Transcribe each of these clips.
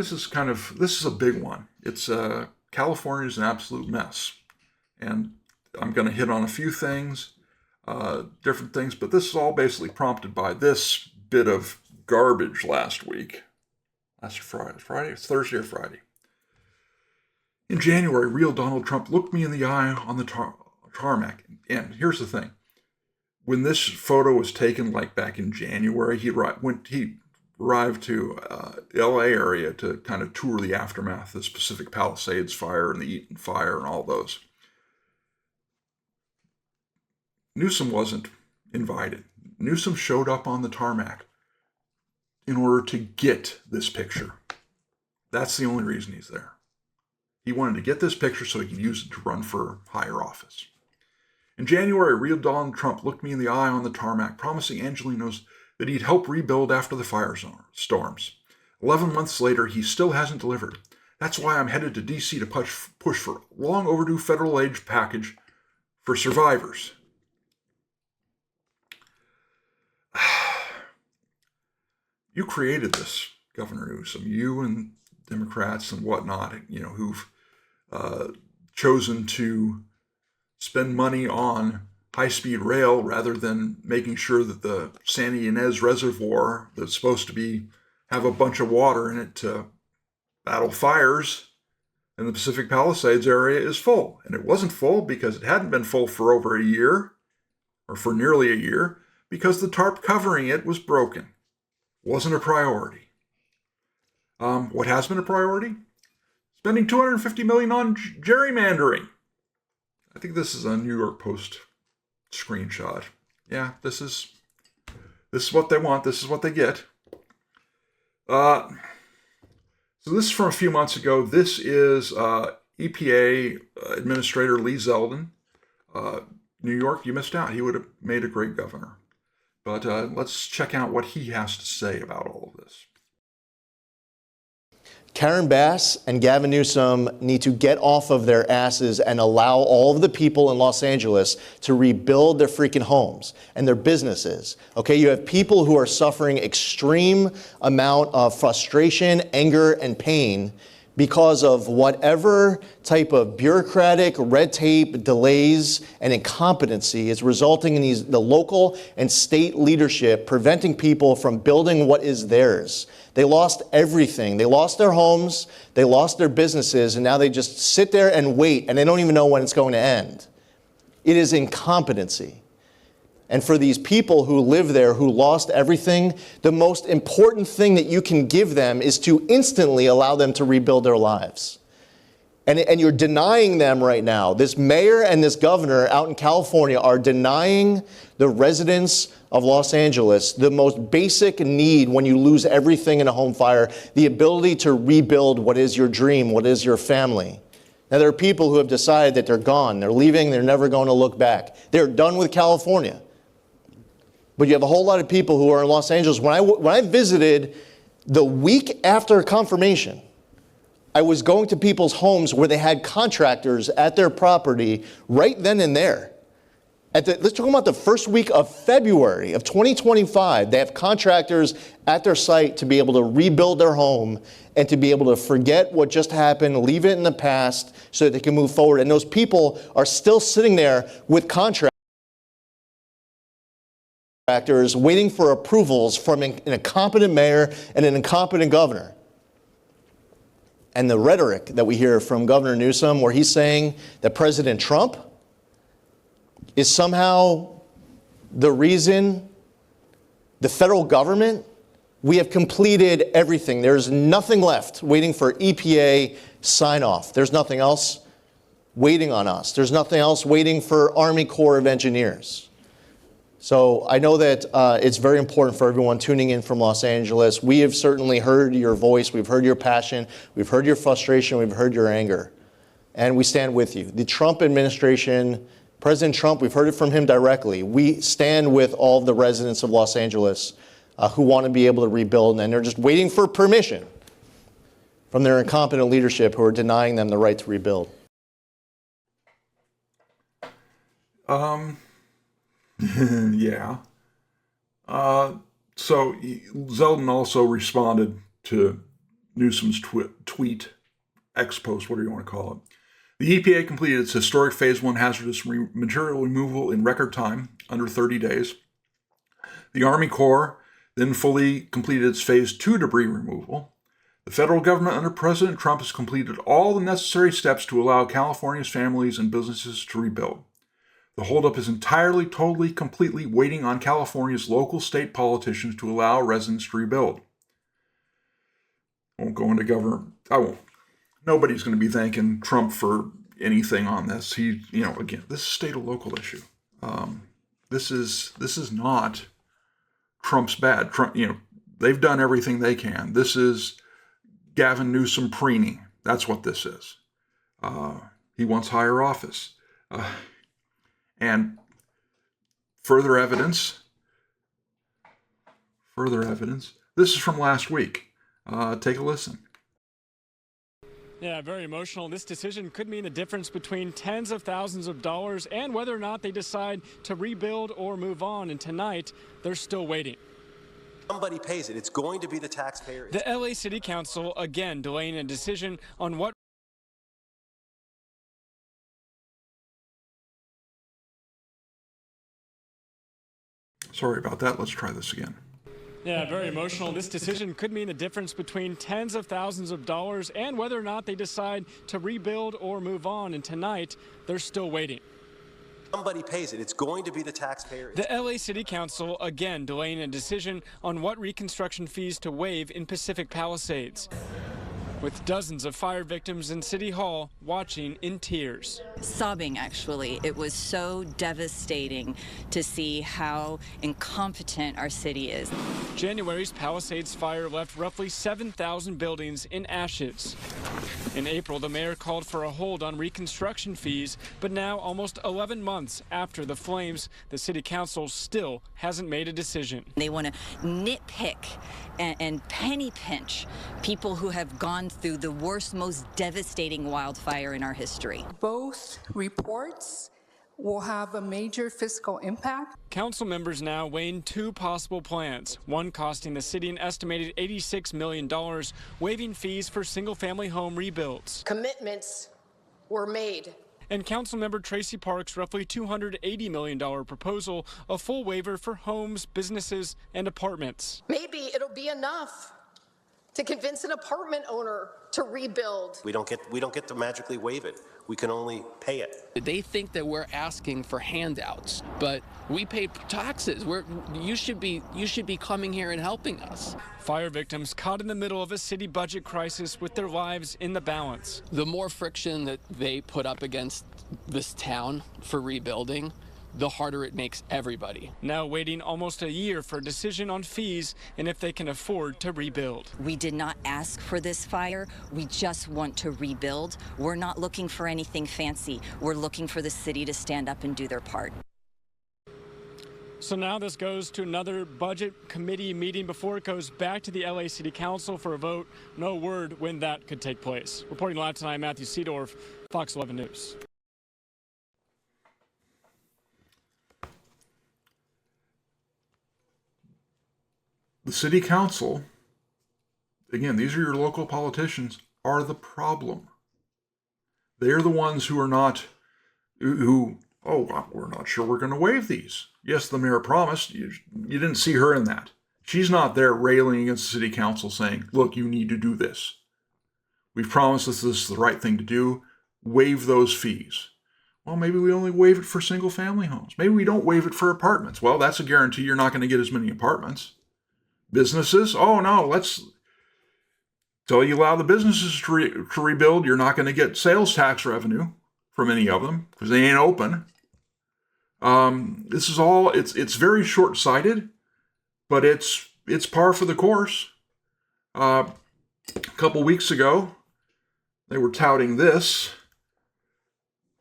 this is a big one. It's California's an absolute mess. And I'm going to hit on a few things, different things, but this is all basically prompted by this bit of garbage last week. Last Friday? It's Thursday or Friday. In January, real Donald Trump looked me in the eye on the tarmac. And here's the thing. When this photo was taken, like back in January, he arrived to LA area to kind of tour the aftermath of this Pacific Palisades fire and the Eaton fire and all those. Newsom wasn't invited. Newsom showed up on the tarmac in order to get this picture. That's the only reason he's there. He wanted to get this picture so he could use it to run for higher office. In January, real Donald Trump looked me in the eye on the tarmac, promising Angelenos that he'd help rebuild after the storms. 11 months later, he still hasn't delivered. That's why I'm headed to D.C. to push for a long overdue federal aid package for survivors. You created this, Governor Newsom. You and Democrats and whatnot, who've chosen to spend money on high-speed rail rather than making sure that the Santa Ynez Reservoir that's supposed to have a bunch of water in it to battle fires in the Pacific Palisades area is full. And it wasn't full because it hadn't been full for over a year, or for nearly a year, because the tarp covering it was broken. Wasn't a priority. What has been a priority? Spending $250 million on gerrymandering. I think this is a New York Post screenshot. Yeah, this is what they want. This is what they get. So this is from a few months ago. This is EPA Administrator Lee Zeldin. New York, you missed out. He would have made a great governor. But let's check out what he has to say about all of this. Karen Bass and Gavin Newsom need to get off of their asses and allow all of the people in Los Angeles to rebuild their freaking homes and their businesses. Okay, you have people who are suffering extreme amount of frustration, anger, and pain because of whatever type of bureaucratic red tape, delays, and incompetency is resulting in the local and state leadership preventing people from building what is theirs. They lost everything. They lost their homes, they lost their businesses, and now they just sit there and wait, and they don't even know when it's going to end. It is incompetency. And for these people who live there, who lost everything, the most important thing that you can give them is to instantly allow them to rebuild their lives. And you're denying them right now. This mayor and this governor out in California are denying the residents of Los Angeles the most basic need when you lose everything in a home fire, the ability to rebuild what is your dream, what is your family. Now, there are people who have decided that they're gone, they're leaving, they're never going to look back. They're done with California. But you have a whole lot of people who are in Los Angeles. When I visited the week after confirmation, I was going to people's homes where they had contractors at their property right then and there. Let's talk about the first week of February of 2025. They have contractors at their site to be able to rebuild their home and to be able to forget what just happened, leave it in the past so that they can move forward. And those people are still sitting there with contractors waiting for approvals from an incompetent mayor and an incompetent governor. And the rhetoric that we hear from Governor Newsom, where he's saying that President Trump is somehow the reason the federal government, we have completed everything. There's nothing left waiting for EPA sign off. There's nothing else waiting on us. There's nothing else waiting for Army Corps of Engineers. So I know that it's very important for everyone tuning in from Los Angeles. We have certainly heard your voice. We've heard your passion. We've heard your frustration. We've heard your anger. And we stand with you. The Trump administration, President Trump, we've heard it from him directly. We stand with all of the residents of Los Angeles who want to be able to rebuild, and they're just waiting for permission from their incompetent leadership who are denying them the right to rebuild. Yeah. So Zeldin also responded to Newsom's tweet, X post, whatever you want to call it. The EPA completed its historic Phase 1 hazardous material removal in record time, under 30 days. The Army Corps then fully completed its Phase 2 debris removal. The federal government under President Trump has completed all the necessary steps to allow California's families and businesses to rebuild. The holdup is entirely, totally, completely waiting on California's local state politicians to allow residents to rebuild. I won't go into government. I won't. Nobody's going to be thanking Trump for anything on this. Again, this is a state or local issue. This is not Trump's bad. Trump, they've done everything they can. This is Gavin Newsom preening. That's what this is. He wants higher office. And further evidence. This is from last week. Take a listen. Yeah, very emotional. This decision could mean the difference between tens of thousands of dollars and whether or not they decide to rebuild or move on. And tonight, they're still waiting. Somebody pays it. It's going to be the taxpayer. The LA City Council again delaying a decision on what. Sorry about that. Let's try this again. Yeah, very emotional. This decision could mean the difference between tens of thousands of dollars and whether or not they decide to rebuild or move on. And tonight, they're still waiting. Somebody pays it. It's going to be the taxpayer. The LA City Council again delaying a decision on what reconstruction fees to waive in Pacific Palisades, with dozens of fire victims in City Hall watching in tears. Sobbing, actually. It was so devastating to see how incompetent our city is. January's Palisades fire left roughly 7,000 buildings in ashes. In April, the mayor called for a hold on reconstruction fees, but now, almost 11 months after the flames, the city council still hasn't made a decision. They want to nitpick and penny pinch people who have gone through the worst, most devastating wildfire in our history. Both reports will have a major fiscal impact. Council members now weighing two possible plans, one costing the city an estimated $86 million, waiving fees for single-family home rebuilds. Commitments were made. And Councilmember Tracy Park's roughly $280 million proposal, a full waiver for homes, businesses, and apartments. Maybe it'll be enough to convince an apartment owner to rebuild. We don't get to magically waive it. We can only pay it. They think that we're asking for handouts, but we pay taxes. You should be coming here and helping us. Fire victims caught in the middle of a city budget crisis with their lives in the balance. The more friction that they put up against this town for rebuilding, the harder it makes everybody. Now waiting almost a year for a decision on fees and if they can afford to rebuild. We did not ask for this fire. We just want to rebuild. We're not looking for anything fancy. We're looking for the city to stand up and do their part. So now this goes to another budget committee meeting before it goes back to the LA City Council for a vote. No word when that could take place. Reporting live tonight, Matthew Seedorf, Fox 11 News. The city council, again, these are your local politicians, are the problem. They're the ones who are not, we're not sure we're going to waive these. Yes, the mayor promised. You didn't see her in that. She's not there railing against the city council saying, look, you need to do this. We've promised this is the right thing to do. Waive those fees. Well, maybe we only waive it for single family homes. Maybe we don't waive it for apartments. Well, that's a guarantee you're not going to get as many apartments. Businesses, till you allow the businesses to rebuild, you're not going to get sales tax revenue from any of them because they ain't open. This is all, it's very short-sighted, but it's par for the course. A couple weeks ago, they were touting this.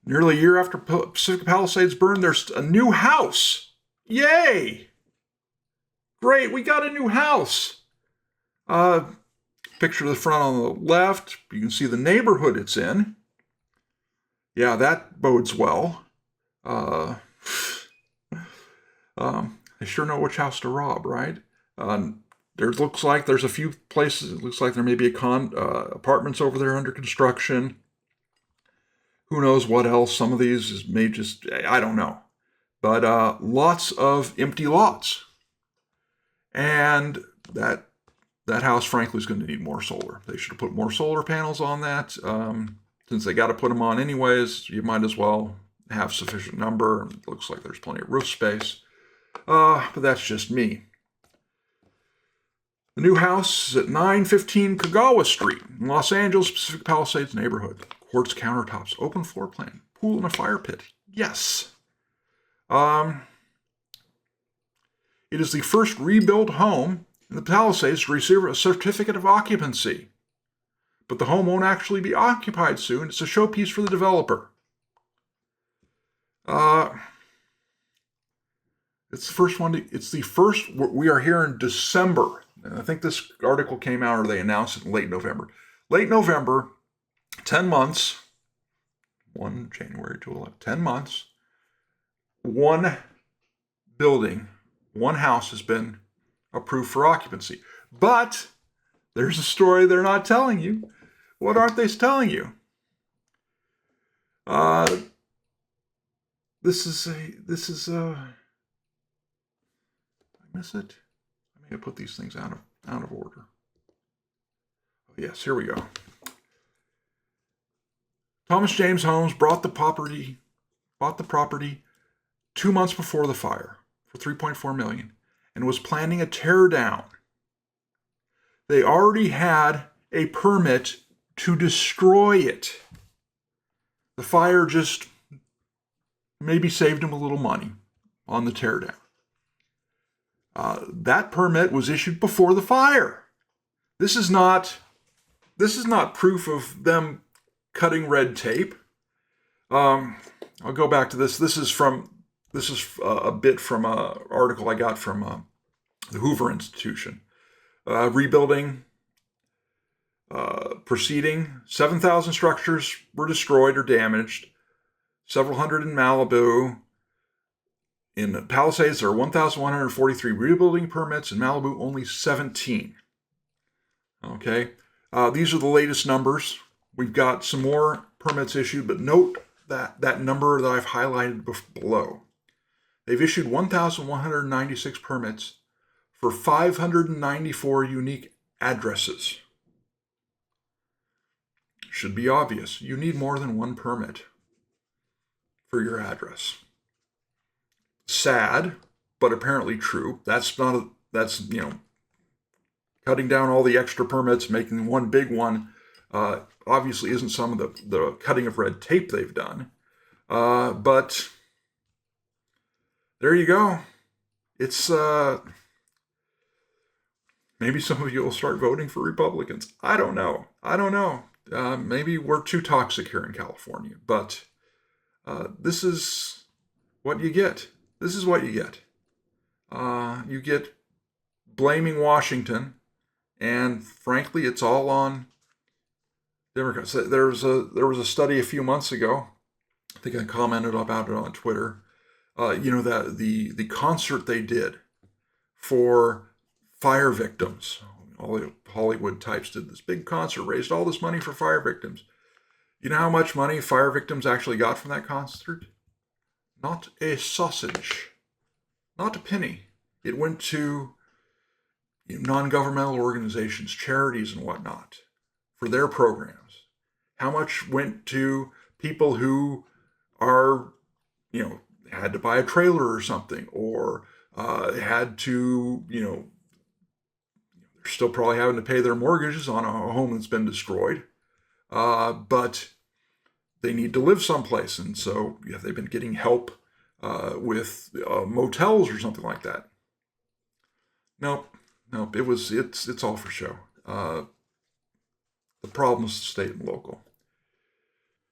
Nearly a year after Pacific Palisades burned, there's a new house. Yay! Great, we got a new house. Picture of the front on the left. You can see the neighborhood it's in. Yeah, that bodes well. They sure know which house to rob, right? there looks like there's a few places. It looks like there may be apartments over there under construction. Who knows what else? Some of these may just, I don't know. But lots of empty lots. And that house, frankly, is going to need more solar. They should have put more solar panels on that. Since they got to put them on anyways, you might as well have sufficient number. It looks like there's plenty of roof space. But that's just me. The new house is at 915 Kagawa Street in Los Angeles, Pacific Palisades neighborhood. Quartz countertops, open floor plan, pool and a fire pit. Yes. It is the first rebuilt home in the Palisades to receive a certificate of occupancy. But the home won't actually be occupied soon. It's a showpiece for the developer. It's the first one. We are here in December. And I think this article came out, or they announced it in late November. Late November, 10 months, 1 January to 11, 10 months, one building, one house has been approved for occupancy. But there's a story they're not telling you. What aren't they telling you? This is I miss it. I may have put these things out of order. Oh, yes, here we go. Thomas James Homes bought the property 2 months before the fire for $3.4 million and was planning a tear down. They already had a permit to destroy it. The fire just maybe saved them a little money on the teardown. That permit was issued before the fire. This is not proof of them cutting red tape. I'll go back to this. This is a bit from an article I got from the Hoover Institution. Rebuilding proceeding. 7,000 structures were destroyed or damaged. Several hundred in Malibu. In the Palisades, there are 1,143 rebuilding permits. In Malibu, only 17. Okay, these are the latest numbers. We've got some more permits issued, but note that number that I've highlighted below. They've issued 1,196 permits for 594 unique addresses. Should be obvious. You need more than one permit for your address. Sad, but apparently true. That's cutting down all the extra permits, making one big one, obviously isn't some of the cutting of red tape they've done. But there you go. It's maybe some of you will start voting for Republicans. I don't know. Maybe we're too toxic here in California, but this is what you get. You get blaming Washington, and frankly, it's all on Democrats. There was a study a few months ago. I think I commented about it on Twitter. That the concert they did for fire victims. All the Hollywood types did this big concert, raised all this money for fire victims. You know how much money fire victims actually got from that concert? Not a sausage. Not a penny. It went to non-governmental organizations, charities and whatnot, for their programs. How much went to people who are, had to buy a trailer or something, or had to, they're still probably having to pay their mortgages on a home that's been destroyed, but they need to live someplace, and so they've been getting help with motels or something like that. Nope. It's all for show. The problem is the state and local.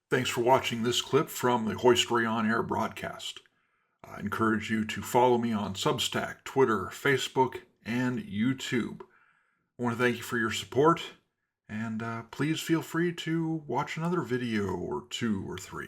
Thanks for watching this clip from the Hoystory On Air broadcast. I encourage you to follow me on Substack, Twitter, Facebook, and YouTube. I want to thank you for your support, and please feel free to watch another video or 2 or 3.